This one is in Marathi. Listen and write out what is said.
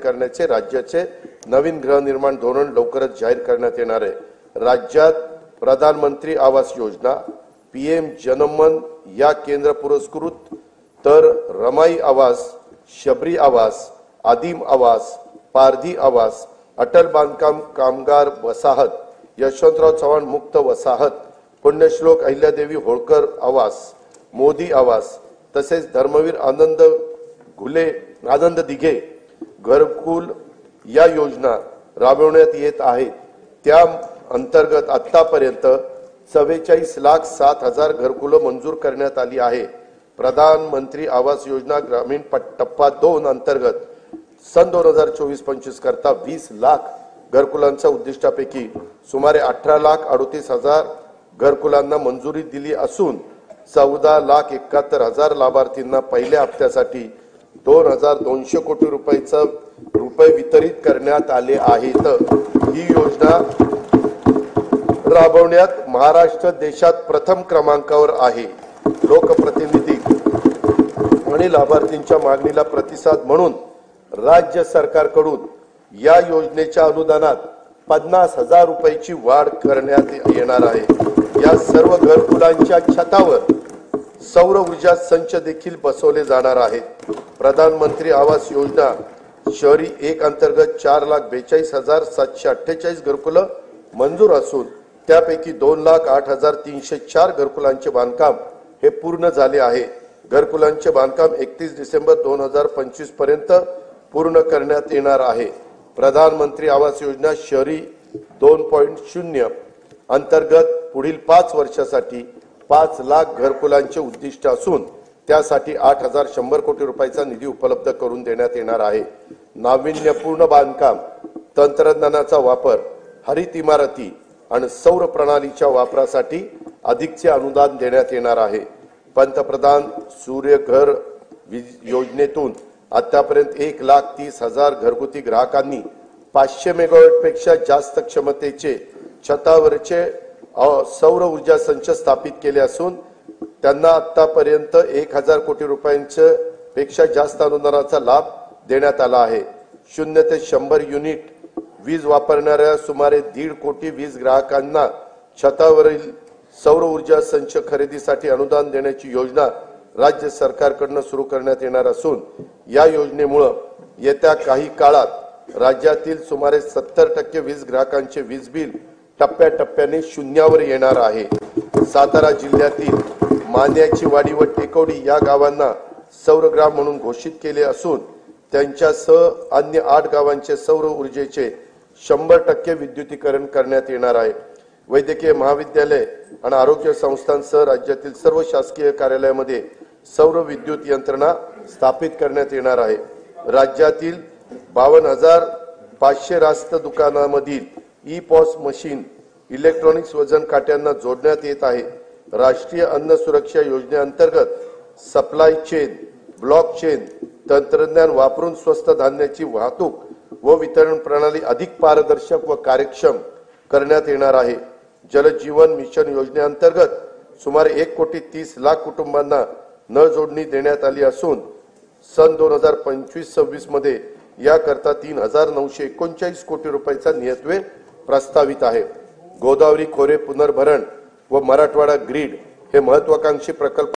करण्याचे राज्याचे नवीन गृहनिर्माण धोरण लवकरच जाहीर करण्यात येणार आहे। राज्यात प्रधानमंत्री आवास योजना, पीएम जनमन या केंद्र पुरस्कृत तर रमाई आवास, शबरी आवास, आदिम आवास, पारधी आवास, अटल बांधकाम कामगार वसाहत, यशवंतराव चव्हाण मुक्त वसाहत, पुण्यश्लोक अहिल्यादेवी होळकर आवास, मोदी आवास तसेच धर्मवीर आनंद दिघे घरकुल या योजना राबवण्यात येत आहेत। त्या अंतर्गत आतापर्यंत 44,07,000 घरकुलं मंजूर करण्यात आली आहे। प्रधानमंत्री आवास योजना ग्रामीण टप्पा 2 अंतर्गत सन 2024-25 करता 20 लाख घरकुलांच्या उद्दिष्टापैकी सुमारे 18,38,000 घरकुलांना मंजुरी दिली असून 14,71,000 लाभार्थींना पहिल्या हप्त्यासाठी 2,200 कोटी रुपये वितरित करण्यात आले आहेत। ही योजना राबवण्यात महाराष्ट्र देशात प्रथम क्रमांकावर आहे। लोकप्रतिनिधी आणि लाभार्थींच्या मागणीला प्रतिसाद म्हणून राज्य सरकारकडून या योजनेच्या अनुदानात 50,000 रुपयाची वाढ करण्यात येणार आहे। या सर्व घरकुलांच्या छतावर सौर ऊर्जा संच देखील बसवले जाणार आहेत। प्रधानमंत्री आवास योजना शहरी 1 अंतर्गत 4,42,748 घरकुलं मंजूर असून त्यापैकी 2,08,304 घरकुलांचे बांधकाम हे पूर्ण झाले आहे। घरकुलांचे बांधकाम 31 डिसेंबर 2025 पर्यंत पूर्ण करण्यात येणार आहे। प्रधानमंत्री आवास योजना शहरी 2.0 अंतर्गत पुढील 5 वर्षासाठी 5 लाख घरकुलांचे उद्दिष्ट असून त्यासाठी 8,100 कोटी रुपयाचा निधी उपलब्ध करून देण्यात येणार आहे। नाविन्यपूर्ण बांधकाम, तंत्रज्ञानाचा वापर, हरित इमारती आणि सौर प्रणालीच्या वापरासाठी अधिकचे अनुदान देण्यात येणार आहे। पंतप्रधान सूर्यघर योजनेतून आतापर्यंत 1,30,000 घरगुती ग्राहकांनी 500 मेगावॉट पेक्षा जास्त क्षमतेचे छतावरचे सौर ऊर्जा संच स्थापित केले असून त्यांना आतापर्यंत 1,000 कोटी रुपयांचे पेक्षा जास्त अनुदानाचा लाभ देण्यात आला आहे। 0 ते 100 युनिट वीज वापरणाऱ्या सुमारे 1.5 कोटी वीज ग्राहकांना छतावरील सौर ऊर्जा संच खरेदीसाठी अनुदान देण्याची योजना राज्य सरकारकडून सुरू करण्यात येणार असून या योजनेमुळे येत्या काही काळात राज्यातील सुमारे 70% वीज ग्राहकांचे वीज बिल टप्प्याटप्प्याने शून्यावर येणार आहे। सातारा जिल्ह्यातील मान्याची वाडी व टेकवडी या गावांना सौरग्राम म्हणून घोषित केले असून त्यांच्यासह अन्य 8 गावांचे सौर ऊर्जेचे 100% विद्युतीकरण करण्यात येणार आहे। वैद्यकीय महाविद्यालय आणि आरोग्य संस्थांसह राज्यातील सर्व शासकीय कार्यालयामध्ये सौर विद्युत यंत्रणा स्थापित करण्यात येणार आहे। राज्यातील 52,500 रास्त दुकानांमधील ई-पॉस मशीन इलेक्ट्रॉनिक्स वजन काट्यांना जोडण्यात येत आहे। राष्ट्रीय अन्न सुरक्षा योजनेअंतर्गत सप्लाय चेन, ब्लॉक चेन तंत्रज्ञान वापरून स्वस्त धान्याची वाहतूक व वितरण प्रणाली अधिक पारदर्शक व कार्यक्षम करण्यात येणार आहे। जल जीवन मिशन योजनेअंतर्गत सुमारे 1,30,00,000 कुटुंबांना नळ जोडणी देण्यात आली असून सन 2025-26 मध्ये याकरता 3,939 कोटी रुपयाचा नियतव्यय प्रस्तावित आहे। गोदावरी खोरे पुनर्भरण व मराठवाडा ग्रीड हे महत्वाकांक्षी प्रकल्प